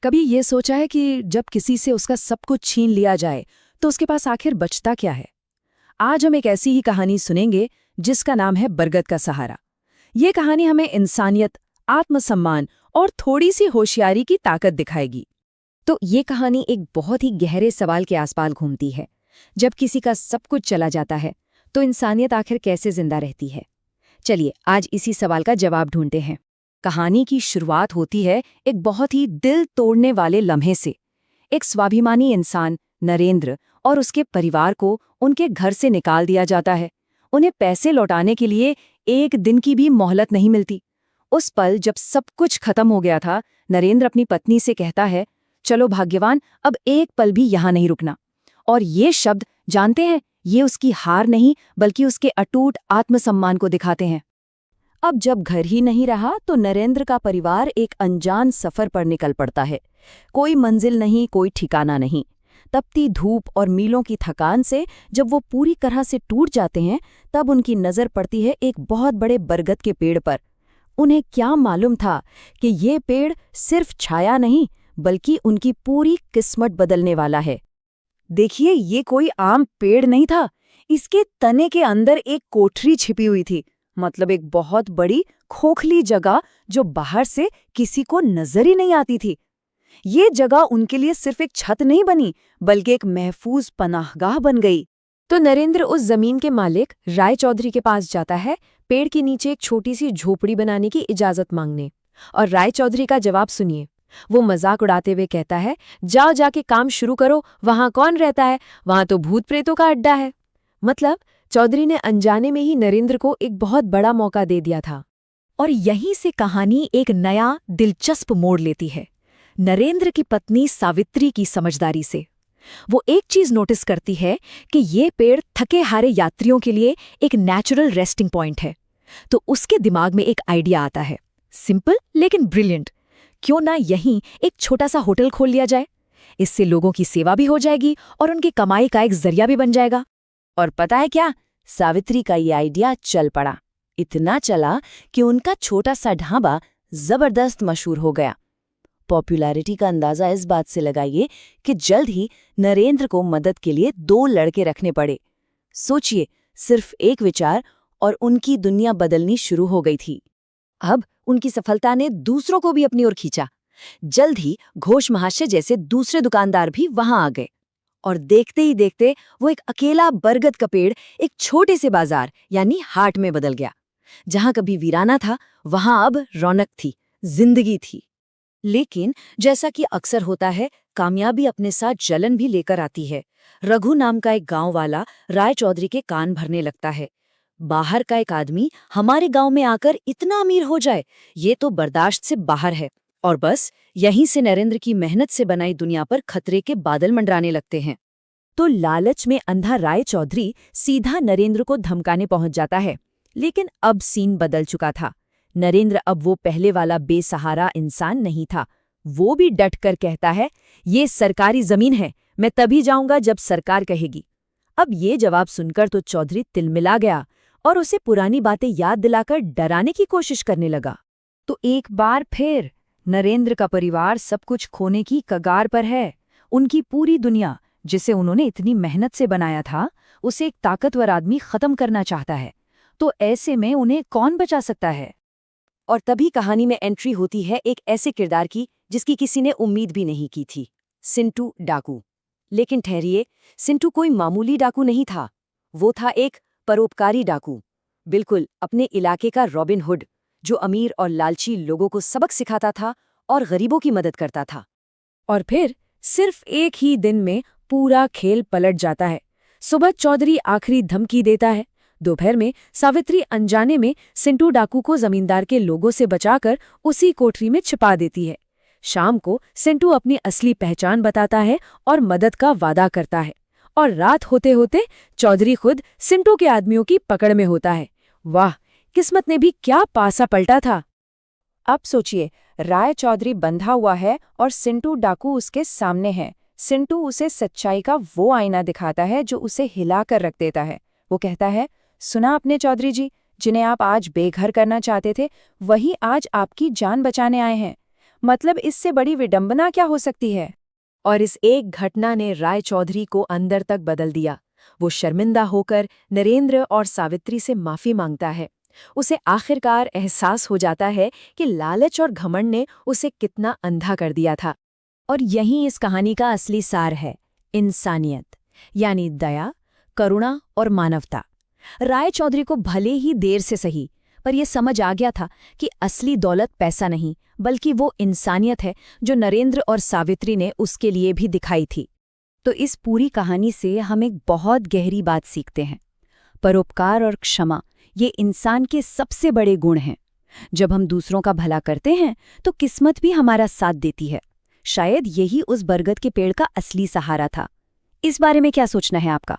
कभी ये सोचा है कि जब किसी से उसका सब कुछ छीन लिया जाए तो उसके पास आखिर बचता क्या है? आज हम एक ऐसी ही कहानी सुनेंगे जिसका नाम है बरगद का सहारा। ये कहानी हमें इंसानियत, आत्मसम्मान और थोड़ी सी होशियारी की ताकत दिखाएगी। तो ये कहानी एक बहुत ही गहरे सवाल के आसपास घूमती है। जब किसी का सब कुछ चला जाता है तो इंसानियत आखिर कैसे जिंदा रहती है? चलिए आज इसी सवाल का जवाब ढूंढते हैं। कहानी की शुरुआत होती है एक बहुत ही दिल तोड़ने वाले लम्हे से। एक स्वाभिमानी इंसान नरेंद्र और उसके परिवार को उनके घर से निकाल दिया जाता है। उन्हें पैसे लौटाने के लिए एक दिन की भी मोहलत नहीं मिलती। उस पल जब सब कुछ खत्म हो गया था, नरेंद्र अपनी पत्नी से कहता है, चलो भाग्यवान, अब एक पल भी यहाँ नहीं रुकना। और ये शब्द, जानते हैं, ये उसकी हार नहीं बल्कि उसके अटूट आत्मसम्मान को दिखाते हैं। अब जब घर ही नहीं रहा तो नरेंद्र का परिवार एक अनजान सफर पर निकल पड़ता है। कोई मंजिल नहीं, कोई ठिकाना नहीं। तपती धूप और मीलों की थकान से जब वो पूरी तरह से टूट जाते हैं, तब उनकी नजर पड़ती है एक बहुत बड़े बरगद के पेड़ पर। उन्हें क्या मालूम था कि ये पेड़ सिर्फ छाया नहीं बल्कि उनकी पूरी किस्मत बदलने वाला है। देखिए, ये कोई आम पेड़ नहीं था। इसके तने के अंदर एक कोठरी छिपी हुई थी, मतलब एक बहुत बड़ी खोखली जगह जो बाहर से किसी को नजर ही नहीं आती थी। ये जगह उनके लिए सिर्फ एक छत नहीं बनी बल्कि एक महफूज पनाहगाह बन गई। तो नरेंद्र उस जमीन के मालिक राय चौधरी के पास जाता है, पेड़ के नीचे एक छोटी सी झोपड़ी बनाने की इजाजत मांगने। और राय चौधरी का जवाब सुनिए। वो मजाक उड़ाते हुए कहता है, जाओ जाके काम शुरू करो, वहां कौन रहता है, वहां तो भूत प्रेतों का अड्डा है। मतलब चौधरी ने अनजाने में ही नरेंद्र को एक बहुत बड़ा मौका दे दिया था। और यहीं से कहानी एक नया दिलचस्प मोड़ लेती है। नरेंद्र की पत्नी सावित्री की समझदारी से वो एक चीज नोटिस करती है कि ये पेड़ थके हारे यात्रियों के लिए एक नेचुरल रेस्टिंग पॉइंट है। तो उसके दिमाग में एक आइडिया आता है, सिंपल लेकिन ब्रिलियंट। क्यों ना यहीं एक छोटा सा होटल खोल लिया जाए। इससे लोगों की सेवा भी हो जाएगी और उनकी कमाई का एक जरिया भी बन जाएगा। और पता है क्या, सावित्री का ये आइडिया चल पड़ा। इतना चला कि उनका छोटा सा ढाबा जबरदस्त मशहूर हो गया। पॉपुलैरिटी का अंदाजा इस बात से लगाइए कि जल्द ही नरेंद्र को मदद के लिए 2 लड़के रखने पड़े। सोचिए, सिर्फ एक विचार और उनकी दुनिया बदलनी शुरू हो गई थी। अब उनकी सफलता ने दूसरों को भी अपनी ओर खींचा। जल्द ही घोष महाशय जैसे दूसरे दुकानदार भी वहां आ गए। और देखते ही देखते वो एक अकेला बरगद का पेड़ एक छोटे से बाजार यानी हाट में बदल गया। जहां कभी वीराना था, वहां अब रौनक थी, जिंदगी थी। लेकिन जैसा कि अक्सर होता है, कामयाबी अपने साथ जलन भी लेकर आती है। रघु नाम का एक गांव वाला राय चौधरी के कान भरने लगता है। बाहर का एक आदमी हमारे गांव में आकर इतना अमीर हो जाए, ये तो बर्दाश्त से बाहर है। और बस यहीं से नरेंद्र की मेहनत से बनाई दुनिया पर खतरे के बादल मंडराने लगते हैं। तो लालच में अंधा राय चौधरी सीधा नरेंद्र को धमकाने पहुंच जाता है। लेकिन अब सीन बदल चुका था। नरेंद्र अब वो पहले वाला बेसहारा इंसान नहीं था। वो भी डट कर कहता है, ये सरकारी जमीन है, मैं तभी जाऊंगा जब सरकार कहेगी। अब ये जवाब सुनकर तो चौधरी तिलमिला गया और उसे पुरानी बातें याद दिलाकर डराने की कोशिश करने लगा। तो एक बार फिर नरेंद्र का परिवार सब कुछ खोने की कगार पर है। उनकी पूरी दुनिया, जिसे उन्होंने इतनी मेहनत से बनाया था, उसे एक ताकतवर आदमी खत्म करना चाहता है। तो ऐसे में उन्हें कौन बचा सकता है? और तभी कहानी में एंट्री होती है एक ऐसे किरदार की जिसकी किसी ने उम्मीद भी नहीं की थी, सिंटू डाकू। लेकिन ठहरिए, सिंटू कोई मामूली डाकू नहीं था। वो था एक परोपकारी डाकू, बिल्कुल अपने इलाके का रॉबिन हुड, जो अमीर और लालची लोगों को सबक सिखाता था और गरीबों की मदद करता था। और फिर सिर्फ एक ही दिन में पूरा खेल पलट जाता है। सुबह चौधरी आखिरी धमकी देता है। दोपहर में सावित्री अनजाने में सिंटू डाकू को जमींदार के लोगों से बचाकर उसी कोठरी में छिपा देती है। शाम को सिंटू अपनी असली पहचान बताता है और मदद का वादा करता है। और रात होते होते चौधरी खुद सिंटू के आदमियों की पकड़ में होता है। वाह, किस्मत ने भी क्या पासा पलटा था। अब सोचिए, राय चौधरी बंधा हुआ है और सिंटू डाकू उसके सामने है। सिंटू उसे सच्चाई का वो आईना दिखाता है जो उसे हिलाकर रख देता है। वो कहता है, सुना आपने चौधरी जी, जिन्हें आप आज बेघर करना चाहते थे, वही आज आपकी जान बचाने आए हैं। मतलब इससे बड़ी विडंबना क्या हो सकती है? और इस एक घटना ने राय चौधरी को अंदर तक बदल दिया। वो शर्मिंदा होकर नरेंद्र और सावित्री से माफी मांगता है। उसे आखिरकार एहसास हो जाता है कि लालच और घमंड ने उसे कितना अंधा कर दिया था। और यही इस कहानी का असली सार है, इंसानियत, यानी दया, करुणा और मानवता। राय चौधरी को भले ही देर से सही, पर यह समझ आ गया था कि असली दौलत पैसा नहीं, बल्कि वो इंसानियत है जो नरेंद्र और सावित्री ने उसके लिए भी दिखाई थी। तो इस पूरी कहानी से हम एक बहुत गहरी बात सीखते हैं। परोपकार और क्षमा ये इंसान के सबसे बड़े गुण हैं। जब हम दूसरों का भला करते हैं तो किस्मत भी हमारा साथ देती है। शायद यही उस बरगद के पेड़ का असली सहारा था। इस बारे में क्या सोचना है आपका?